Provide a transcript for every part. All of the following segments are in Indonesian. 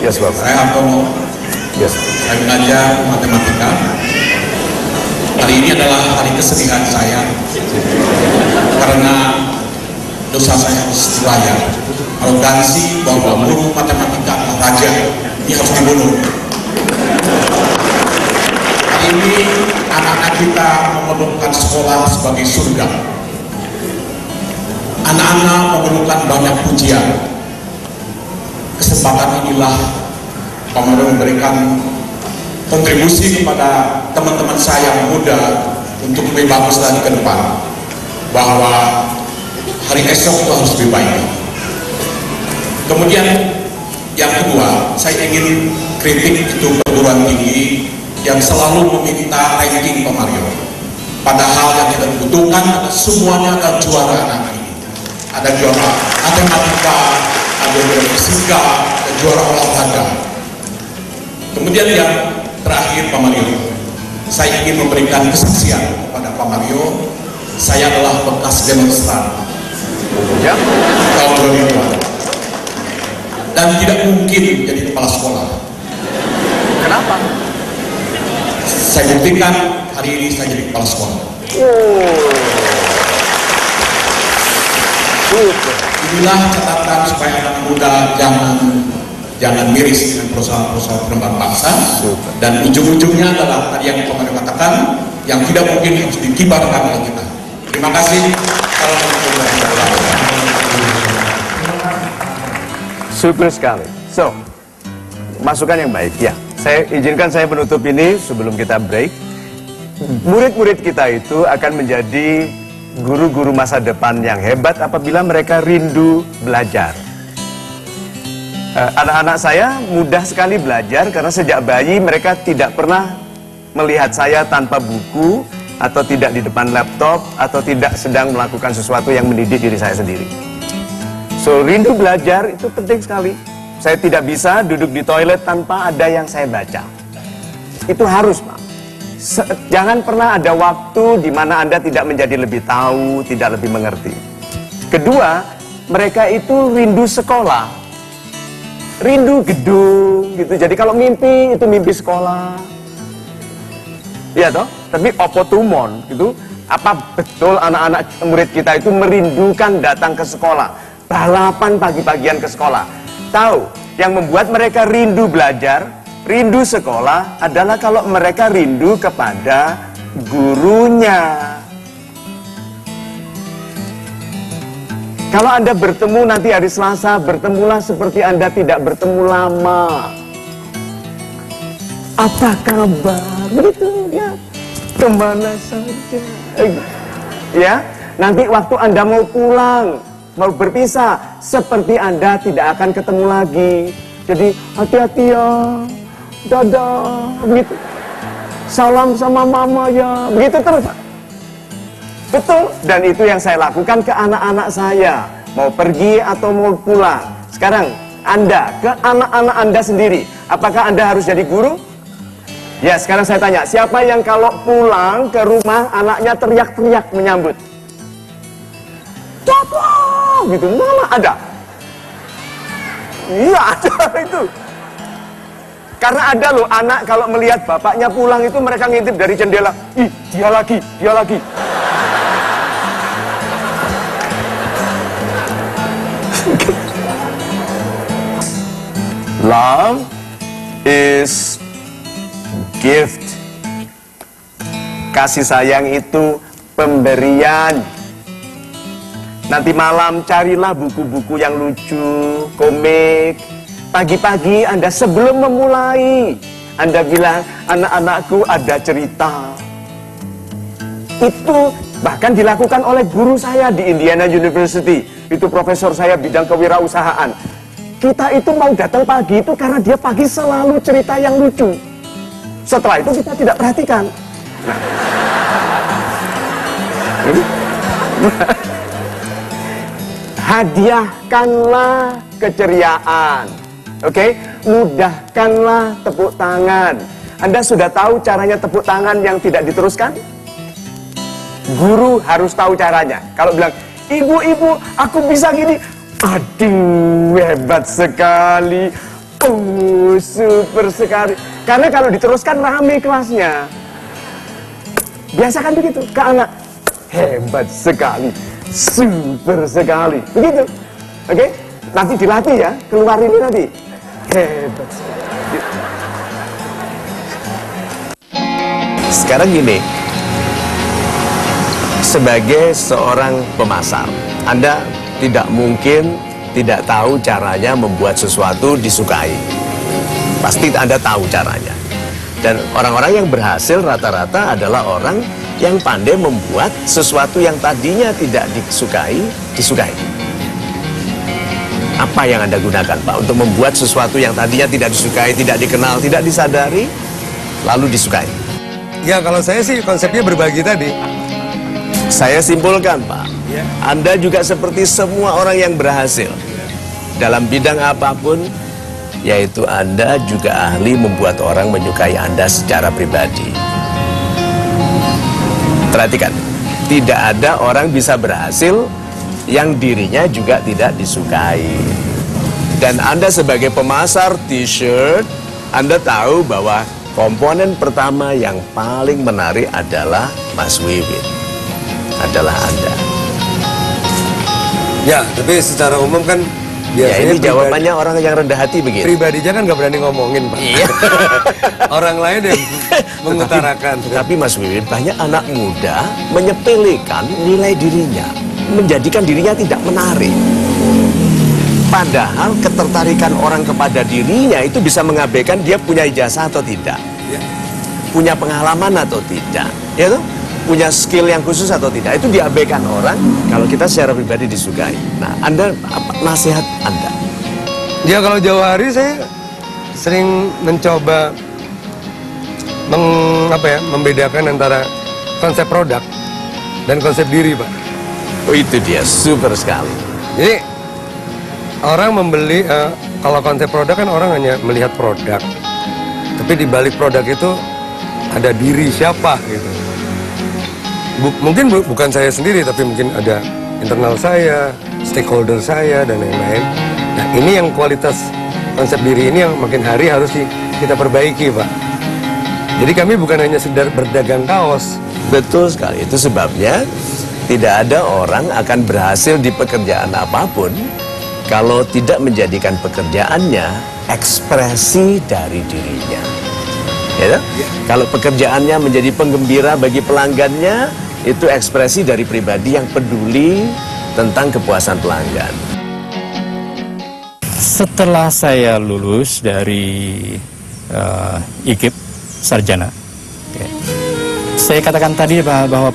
Yes, Bapak. Saya Hartono. Yes. Saya mengajar matematika. Hari ini adalah hari kesedihan saya karena dosa saya harus dibayar. Arogansi bahwa guru matematika adalah raja, ini harus dibunuh. Hari ini anak-anak kita memerlukan sekolah sebagai surga. Anak-anak memerlukan banyak pujian. Kesempatan inilah Pamaryo memberikan kontribusi kepada teman-teman saya yang muda untuk lebih bagus lagi ke depan, bahwa hari esok itu harus lebih baik. Kemudian yang kedua, saya ingin kritik itu perguruan tinggi yang selalu meminta ranking Pamaryo, padahal yang kita butuhkan semuanya adalah juara anak ini. Ada juara matematika, ada juara fisika, ada juara olahraga. Kemudian yang terakhir, Pamaryo, saya ingin memberikan kesaksian kepada Pamaryo. Saya adalah bekas demonstran Ya. tahun 2000 dan tidak mungkin jadi kepala sekolah. Kenapa? Saya buktikan hari ini saya jadi kepala sekolah. Inilah catatan supaya anak muda jangan miris dengan perusahaan-perusahaan pengembangan bangsa. Dan ujung-ujungnya adalah tadi yang Pamaryo katakan, yang tidak mungkin harus dikibarkan oleh kita. Terima kasih. Super sekali. So, masukan yang baik. Ya, saya izinkan saya menutup ini sebelum kita break. Murid-murid kita itu akan menjadi guru-guru masa depan yang hebat apabila mereka rindu belajar. Anak-anak saya mudah sekali belajar karena sejak bayi mereka tidak pernah melihat saya tanpa buku atau tidak di depan laptop atau tidak sedang melakukan sesuatu yang mendidik diri saya sendiri. So, rindu belajar itu penting sekali. Saya tidak bisa duduk di toilet tanpa ada yang saya baca. Itu harus, Pak. Jangan pernah ada waktu di mana Anda tidak menjadi lebih tahu, tidak lebih mengerti. Kedua, mereka itu rindu sekolah. Rindu gedung gitu. Jadi kalau mimpi itu mimpi sekolah. Iya toh? Tapi opo tumon gitu. Apa betul anak-anak murid kita itu merindukan datang ke sekolah? Balapan pagi-pagian ke sekolah. Tahu, yang membuat mereka rindu belajar, rindu sekolah adalah kalau mereka rindu kepada gurunya. Kalau Anda bertemu nanti hari Selasa, bertemulah seperti Anda tidak bertemu lama. Apa kabar? Begitu ya. Kemana saja? Ya, nanti waktu Anda mau pulang, mau berpisah, seperti Anda tidak akan ketemu lagi. Jadi hati-hati ya, dadah, begitu. Salam sama mama ya, begitu terus. Betul, dan itu yang saya lakukan ke anak-anak saya. Mau pergi atau mau pulang. Sekarang, Anda, ke anak-anak Anda sendiri. Apakah Anda harus jadi guru? Ya, sekarang saya tanya, siapa yang kalau pulang ke rumah, anaknya teriak-teriak menyambut? Coba, gitu, mana ada? Iya, ada itu. Karena ada loh, anak kalau melihat bapaknya pulang itu mereka ngintip dari jendela. Ih, dia lagi, dia lagi. Love is gift. Kasih sayang itu pemberian. Nanti malam carilah buku-buku yang lucu, komik. Pagi-pagi Anda sebelum memulai, Anda bilang, anak-anakku ada cerita. Itu bahkan dilakukan oleh guru saya di Indiana University. Itu profesor saya bidang kewirausahaan. Kita itu mau datang pagi itu karena dia pagi selalu cerita yang lucu. Setelah itu kita tidak perhatikan. Hadiahkanlah keceriaan. Oke? Mudahkanlah tepuk tangan. Anda sudah tahu caranya tepuk tangan yang tidak diteruskan? Guru harus tahu caranya. Kalau bilang, ibu-ibu, aku bisa gini. Aduh, hebat sekali. Super sekali. Karena kalau diteruskan rame kelasnya. Biasa kan begitu, ke anak. Hebat sekali, super sekali. Begitu, oke? Nanti dilatih ya, keluar ini nanti. Hebat sekali. Sekarang gini, sebagai seorang pemasar, Anda tidak mungkin tidak tahu caranya membuat sesuatu disukai. Pasti Anda tahu caranya. Dan orang-orang yang berhasil rata-rata adalah orang yang pandai membuat sesuatu yang tadinya tidak disukai, disukai. Apa yang Anda gunakan, Pak, untuk membuat sesuatu yang tadinya tidak disukai, tidak dikenal, tidak disadari, lalu disukai? Ya, kalau saya sih konsepnya berbagi tadi. Saya simpulkan, Pak, Anda juga seperti semua orang yang berhasil dalam bidang apapun, yaitu Anda juga ahli membuat orang menyukai Anda secara pribadi. Perhatikan, tidak ada orang bisa berhasil yang dirinya juga tidak disukai. Dan Anda sebagai pemasar t-shirt, Anda tahu bahwa komponen pertama yang paling menarik adalah Mas Wiwin. Adalah Anda. Ya, tapi secara umum kan ya, ini jawabannya orang yang rendah hati begitu. Pribadinya kan nggak berani ngomongin, Pak. Iya. Orang lain yang mengutarakan. Tapi Mas Wiwin, banyak anak muda menyepelekan nilai dirinya, menjadikan dirinya tidak menarik. Padahal ketertarikan orang kepada dirinya itu bisa mengabaikan dia punya ijazah atau tidak, punya pengalaman atau tidak, ya toh? Punya skill yang khusus atau tidak, itu diabaikan orang kalau kita secara pribadi disukai. Nah, Anda, apa nasihat Anda? Ya, kalau jauh hari saya sering mencoba membedakan antara konsep produk dan konsep diri, Pak. Oh, itu dia, super sekali. Jadi orang membeli, kalau konsep produk kan orang hanya melihat produk, tapi di balik produk itu ada diri siapa gitu. Mungkin bukan saya sendiri, tapi mungkin ada internal saya, stakeholder saya, dan lain-lain. Nah, ini yang kualitas konsep diri ini yang makin hari harus kita perbaiki, Pak. Jadi kami bukan hanya sekedar berdagang kaos. Betul sekali, itu sebabnya tidak ada orang akan berhasil di pekerjaan apapun kalau tidak menjadikan pekerjaannya ekspresi dari dirinya. Ya, kalau pekerjaannya menjadi penggembira bagi pelanggannya, itu ekspresi dari pribadi yang peduli tentang kepuasan pelanggan. Setelah saya lulus dari IKIP sarjana, saya katakan tadi bahwa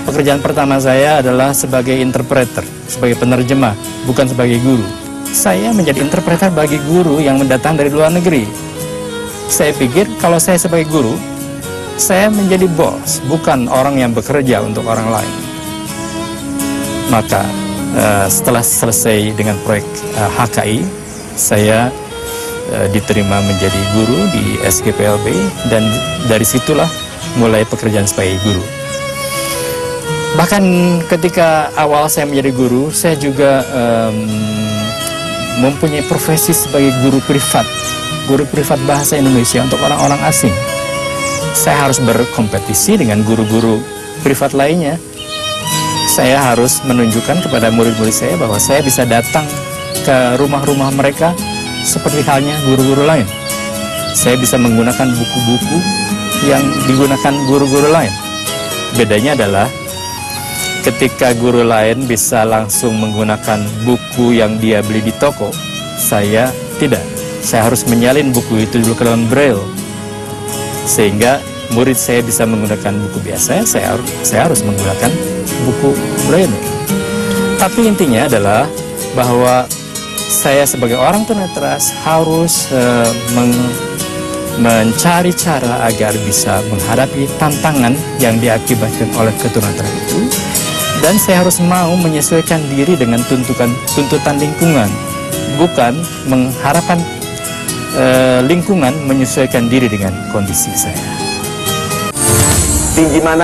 pekerjaan pertama saya adalah sebagai interpreter, sebagai penerjemah, bukan sebagai guru. Saya menjadi interpreter bagi guru yang mendatang dari luar negeri. Saya pikir kalau saya sebagai guru, saya menjadi bos, bukan orang yang bekerja untuk orang lain. Maka setelah selesai dengan proyek HKI, saya diterima menjadi guru di SGPLB, dan dari situlah mulai pekerjaan sebagai guru. Bahkan ketika awal saya menjadi guru, saya juga mempunyai profesi sebagai guru privat bahasa Indonesia untuk orang-orang asing. Saya harus berkompetisi dengan guru-guru privat lainnya. Saya harus menunjukkan kepada murid-murid saya bahwa saya bisa datang ke rumah-rumah mereka seperti halnya guru-guru lain. Saya bisa menggunakan buku-buku yang digunakan guru-guru lain. Bedanya adalah ketika guru lain bisa langsung menggunakan buku yang dia beli di toko, saya tidak. Saya harus menyalin buku itu dulu ke dalam braille, sehingga murid saya bisa menggunakan buku biasa, saya harus menggunakan buku braille. Tapi intinya adalah bahwa saya sebagai orang tunanetra harus mencari cara agar bisa menghadapi tantangan yang diakibatkan oleh ketunanetraan itu, dan saya harus mau menyesuaikan diri dengan tuntutan lingkungan, bukan mengharapkan lingkungan menyesuaikan diri dengan kondisi saya. Tinggi mana